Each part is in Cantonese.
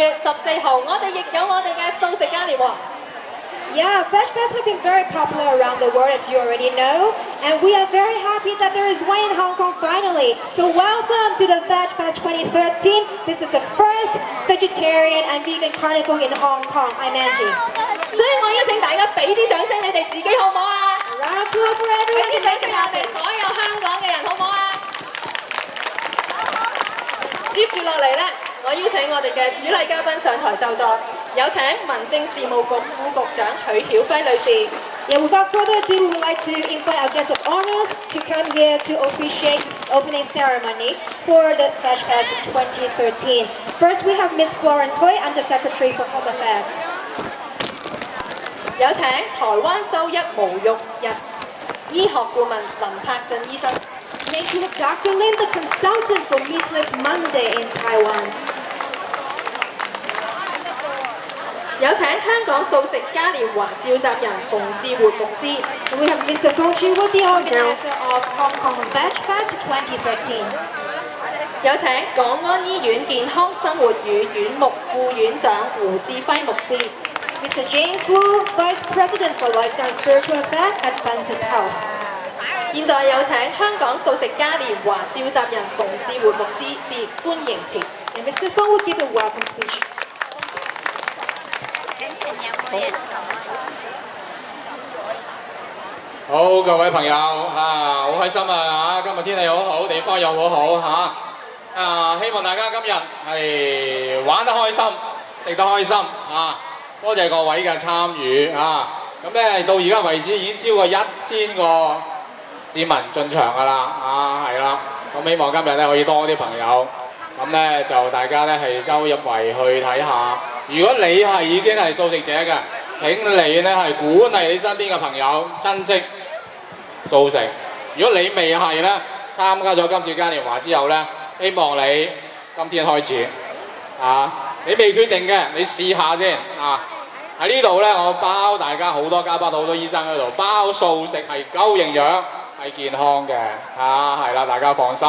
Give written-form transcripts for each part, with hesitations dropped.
月14號，我哋亦有我哋嘅素食嘉年華。Yeah, Veg Fest has been very popular around the world, as you already know, and we are very happy that there is one in Hong Kong finally. So welcome to the Veg Fest 2013. This is the first vegetarian and vegan carnival in Hong Kong. I'm Angie. 所以我邀請大家俾啲掌聲，你哋自己好唔好啊？ Round of applause for everyone. 俾啲掌聲我哋所有香港嘅人好唔好啊？接住落嚟咧，我邀請我哋嘅主禮嘉賓上台就座，有請民政事務局副局長許曉輝女士。Yeah, without further ado, we would like to invite our guest of honors to come here to officiate the opening ceremony for the Veg Fest 2013. First, we have Ms. Florence Hui, Undersecretary for Home Affairs. 有請台灣周一無肉日醫學顧問林柏俊醫生。Thank you, Dr. Lim, the consultant for Meatless Monday in Taiwan. 有請香港素食嘉年華召集人馮志活牧師。And we have Mr. Feng Chiwu, the organizer of Hong Kong Veg Fest 2013. 有請港安醫院健康生活與院牧副院長胡志輝牧師。Mr. James Wu, Vice President for Lifestyle and Spiritual Affairs at Adventist Health. 現在有請香港素食嘉年華召集人馮志活牧師至歡迎前。And Mr. Feng will give a welcome speech. 好，各位朋友啊，好開心啊！今日天氣好好，地方又好好嚇。希望大家今日係玩得開心，食得開心啊！多謝各位嘅參與啊！咁咧到而家為止已經超過1000個市民進場㗎啦啊，係啦。咁希望今日咧可以多啲朋友，咁咧就大家咧係周入圍去睇下。如果你係已經係素食者嘅，請你咧係鼓勵你身邊嘅朋友、親戚素食。如果你未係咧，參加咗今次嘉年華之後咧，希望你今天開始啊！你未決定嘅，你試下先啊！喺呢度咧，我包大家好多嘉賓、好多醫生喺度，包素食係夠營養、係健康嘅啊！係啦，大家放心，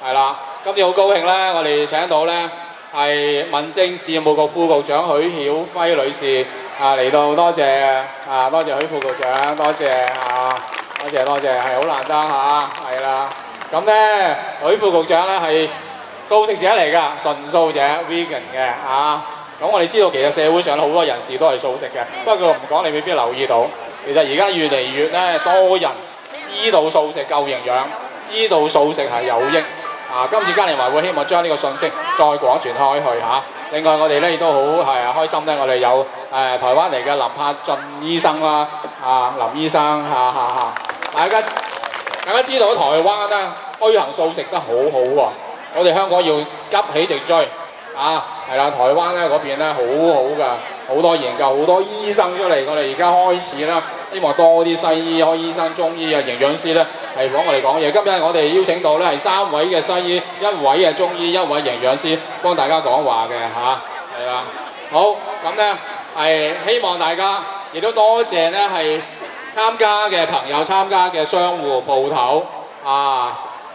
係啦。今次好高興咧，我哋請到咧係民政事務局副局長許曉輝女士啊嚟到，多謝啊，多謝許副局長，多謝啊，多謝，係好難得嚇，係啦。咁咧，許副局長咧係素食者嚟㗎，純素者 vegan 嘅嚇。咁我哋知道其實社會上好多人士都係素食嘅，不過唔講你未必留意到。其實而家越嚟越咧多人知道素食夠營養，知道素食係有益。啊！今次嘉年華會希望將呢個信息再廣傳開去嚇。另外我哋咧亦都好開心咧，我哋有台灣嚟嘅林柏俊醫生啦，林醫生大家知道台灣咧推行素食得好好喎，我哋香港要急起直追啊！係啦，台灣咧嗰邊咧好好㗎，好多研究，好多醫生出嚟，我哋而家開始啦，希望多啲西醫、開醫生、中醫啊、營養師咧係幫我哋講嘢。今日我哋邀請到咧係3位嘅西醫、1位嘅中醫、1位營養師幫大家講話嘅嚇，係啦。好，咁咧係希望大家亦都多謝咧係參加嘅朋友、參加嘅商戶、鋪頭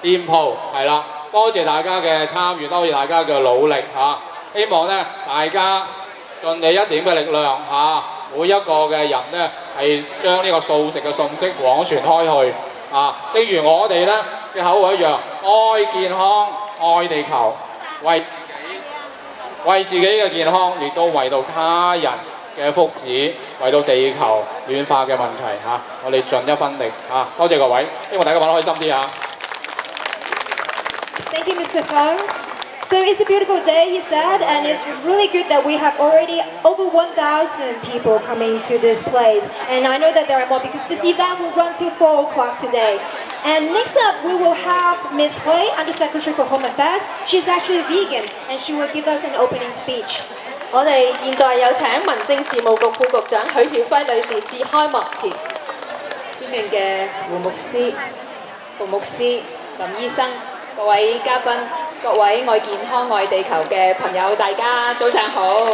店鋪係啦，多謝大家嘅參與，多謝大家嘅努力嚇。希望咧大家盡你一點嘅力量嚇，每一個嘅人咧係將呢個素食嘅信息廣傳開去啊！正如我哋咧嘅口號一樣，愛健康、愛地球，為自己嘅健康，亦都為到他人嘅福祉，為到地球暖化嘅問題嚇，我哋盡一分力嚇。多謝各位，希望大家玩得開心啲嚇。Thank you, Mr. Feng. So it's a beautiful day, he said, and it's really good that we have already over 1,000 people coming to this place. And I know that there are more because this event will run till 4 o'clock today. And next up, we will have Ms. Hui, Undersecretary for Home Affairs. She's actually vegan, and she will give us an opening speech. 我哋現在有請民政事務局副局長許曉輝女士致開幕詞。尊敬嘅胡牧師、馮牧師、林醫生、各位嘉賓、各位愛健康、愛地球嘅朋友，大家早上好。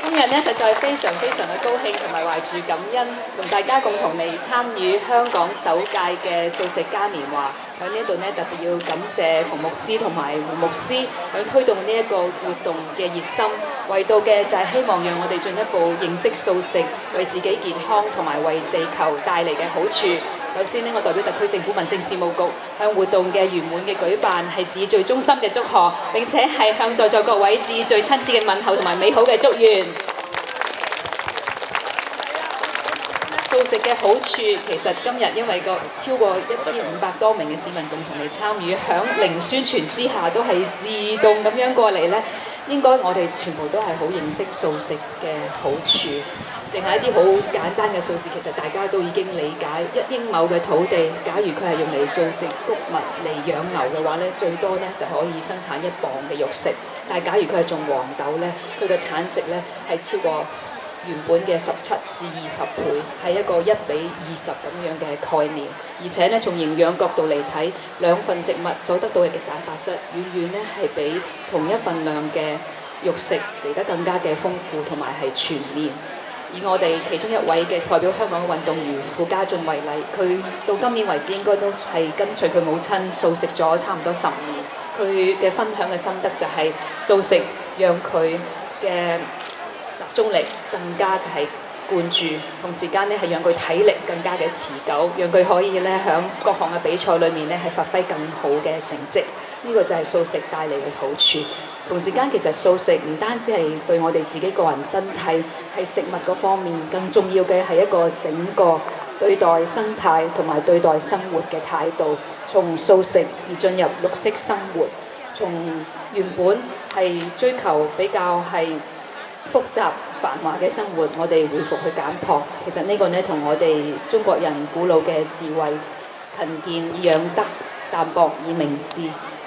今日呢，實在非常非常嘅高興同埋懷住感恩，同大家共同嚟參與香港首屆嘅素食嘉年華。喺呢度呢，特別要感謝馮牧師同埋胡牧師喺推動呢一個活動嘅熱心，為到嘅就係希望讓我哋進一步認識素食，為自己健康同埋為地球帶嚟嘅好處。首先呢，我代表特區政府民政事務局向活動嘅圓滿嘅舉辦係致以最衷心嘅祝賀，並且係向在座各位致以最親切嘅問候同埋美好嘅祝願。素食嘅好處，其實今日因為超過1500多名嘅市民共同嚟參與，響零宣傳之下都係自動咁樣過嚟呢。應該我哋全部都係好認識素食嘅好處。淨係一啲好簡單嘅數字，其實大家都已經理解。1英畝嘅土地，假如佢係用嚟種植穀物嚟養牛嘅話呢，最多呢就可以生產1磅嘅肉食。但係假如佢係種黃豆呢，佢嘅產值呢係超過原本嘅17至20倍，係一個1比20咁樣嘅概念。而且呢，從營養角度嚟睇，兩份植物所得到嘅蛋白質，遠遠呢係比同一份量嘅肉食嚟得更加嘅豐富同埋係全面。以我哋其中一位嘅代表香港嘅運動員傅家俊為例，佢到今年為止應該都係跟隨佢母親素食咗差唔多10年。佢嘅分享嘅心得就係素食讓佢嘅集中力更加係灌注，同時間咧係讓佢體力更加嘅持久，讓佢可以咧響各項嘅比賽裏面咧係發揮更好嘅成績。呢個就係素食帶嚟嘅好處。同時間其實素食唔單止係對我哋自己個人身體係食物嗰方面，更重要嘅係一個整個對待生態同埋對待生活嘅態度。從素食而進入綠色生活，從原本係追求比較係複雜繁華嘅生活，我哋回復去簡樸。其實呢個呢，同我哋中國人古老嘅智慧，勤儉以養德，淡泊以明志，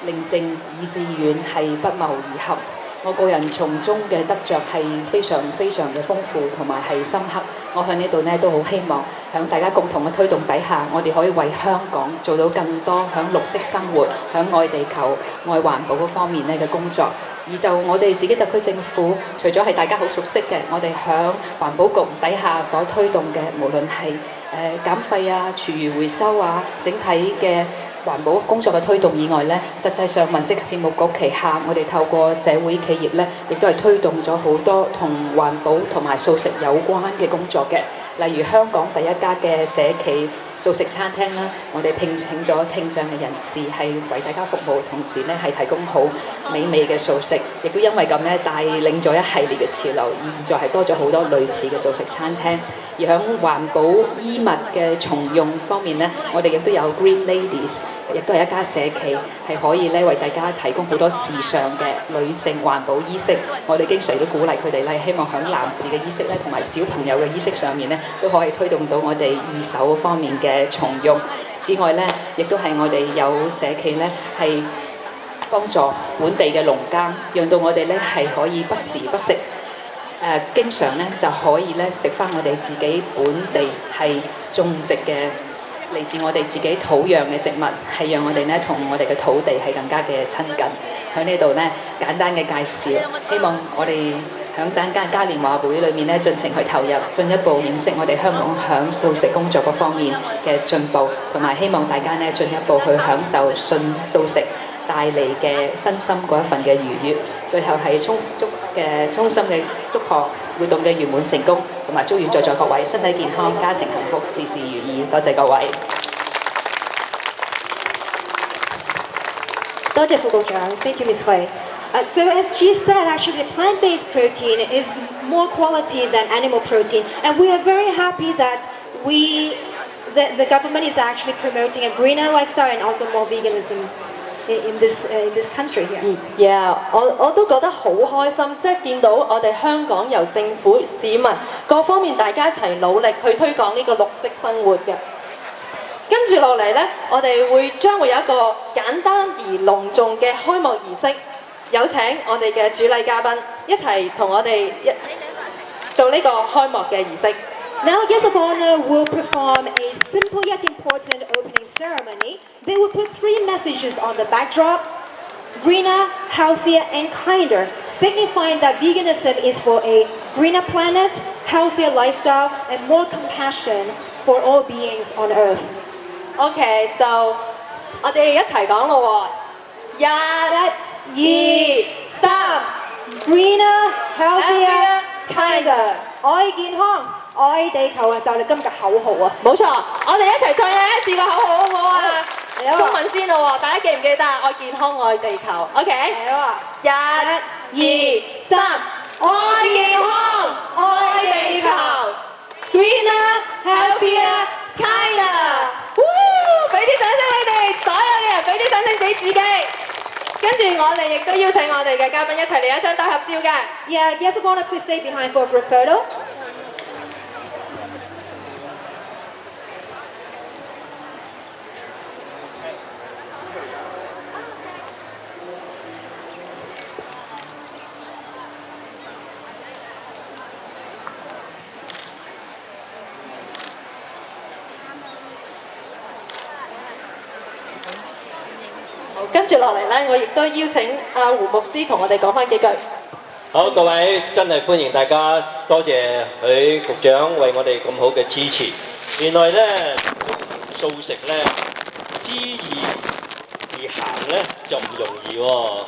寧靜以致遠，係不謀而合。我個人從中嘅得着係非常非常嘅豐富同埋係深刻。我喺呢度呢都好希望喺大家共同嘅推動底下，我哋可以為香港做到更多喺綠色生活、喺愛地球、愛環保嗰方面呢嘅工作。而就我哋自己特區政府，除咗係大家好熟悉嘅，我哋響環保局底下所推動嘅，無論係減廢啊、廚餘回收啊，整體嘅環保工作嘅推動以外呢，實際上民政事務局旗下，我哋透過社會企業呢，亦都係推動咗好多同環保同埋素食有關嘅工作嘅。例如香港第一家嘅社企素食餐廳啦，我哋聘請咗聽障嘅人士係為大家服務，同時呢係提供好美味嘅素食，亦都因為咁呢帶領咗一系列嘅潮流，現在係多咗好多類似嘅素食餐廳。而響環保衣物嘅重用方面呢，我哋亦都有 Green Ladies， 亦都係一家社企，係可以咧為大家提供好多時尚嘅女性環保衣飾。我哋經常都鼓勵佢哋咧，希望響男士嘅衣飾咧，同埋小朋友嘅衣飾上面咧，都可以推動到我哋二手方面嘅重用。此外咧，亦都係我哋有社企咧，係幫助本地嘅農耕，讓到我哋咧係可以不時不食。經常咧就可以咧食翻我哋自己本地係種植嘅嚟自我哋自己土壤嘅植物，係讓我哋咧同我哋嘅土地係更加嘅親近。喺呢度咧簡單嘅介紹，希望我哋響等間嘉年華會裏面咧盡情去投入，進一步認識我哋香港響素食工作嗰方面嘅進步，同埋希望大家咧進一步去享受信素食帶嚟嘅身心嗰一份嘅愉悅。最後係衷心嘅祝賀活動嘅圓滿成功，同埋祝願在座各位身體健康、家庭幸福、事事如意。多謝各位。多謝副局長 ，Thank you, Ms. Hui. So as she said, actually plant-based protein is more quality than animal protein, and we are very happy that the government is actually promoting a greener lifestyle and also more veganism in this country here. Yeah， 我都覺得好開心，即係見到我哋香港由政府、市民各方面大家一齊努力去推廣呢個綠色生活嘅。跟住落嚟呢，我哋將會有一個簡單而隆重嘅開幕儀式，有請我哋嘅主禮嘉賓一齊同我哋做呢個開幕嘅儀式。Now, guests of honor will perform a simple yet important opening ceremony. They will put 3 messages on the backdrop: greener, healthier, and kinder, signifying that veganism is for a greener planet, healthier lifestyle, and more compassion for all beings on Earth. OK，就我哋一齊講咯喎，1、2、3。 Greener, healthier, Healthier, kinder. 愛健康，愛地球啊！就係你今日嘅口號啊！冇錯，我哋一齊唱一次個口號好唔好啊？嚟啊中文先咯喎，大家記唔記得啊？愛健康，愛地球。OK，係啊！ 1、2、3，愛健康，愛地球。Greener, healthier, kinder。俾啲掌聲你哋，所有嘅人俾啲掌聲俾自己。跟住我哋亦都邀請我哋嘅嘉賓一齊嚟一張大合照嘅。Yeah, yes, I want to please stay behind for a group photo. 跟住落嚟咧，我亦都邀請阿胡牧師同我哋講翻幾句。好，各位真係歡迎大家，多謝許局長為我哋咁好嘅支持。原來咧素食咧知易而行咧就唔容易喎，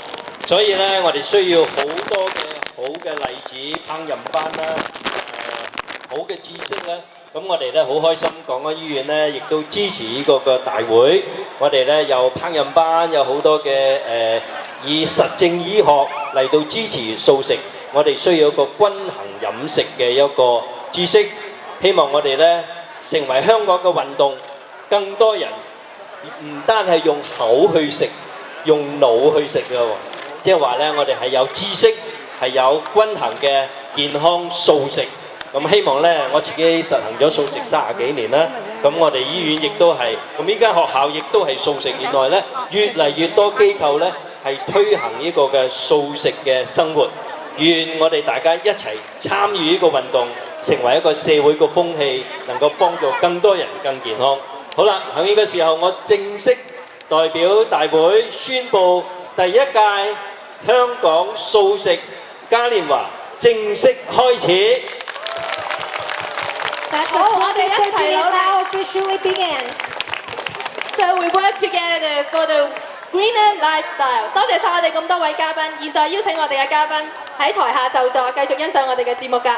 所以咧我哋需要好多嘅好嘅例子，烹飪班啦，好嘅知識咧。咁我哋咧好開心，港安醫院咧亦都支持呢個嘅大會。我哋咧有烹飪班，有好多嘅以實證醫學嚟到支持素食。我哋需要一個均衡飲食嘅一個知識，希望我哋咧成為香港嘅運動，更多人唔單係用口去食，用腦去食嘅喎。即係話咧，我哋係有知識，係有均衡嘅健康素食。咁希望咧，我自己實行咗素食30幾年啦。咁我哋醫院亦都係，咁呢間學校亦都係素食。原來咧，越嚟越多機構咧係推行呢個嘅素食嘅生活。願我哋大家一齊參與呢個運動，成為一個社會嘅風氣，能夠幫助更多人更健康。好啦，喺呢個時候，我正式代表大會宣布第1屆香港素食嘉年華正式開始。好，我哋一齊努力。Now officially begin. So we work together for the greener lifestyle。多謝晒我哋咁多位嘉賓，現在邀請我哋嘅嘉賓喺台下就座，繼續欣賞我哋嘅節目㗎。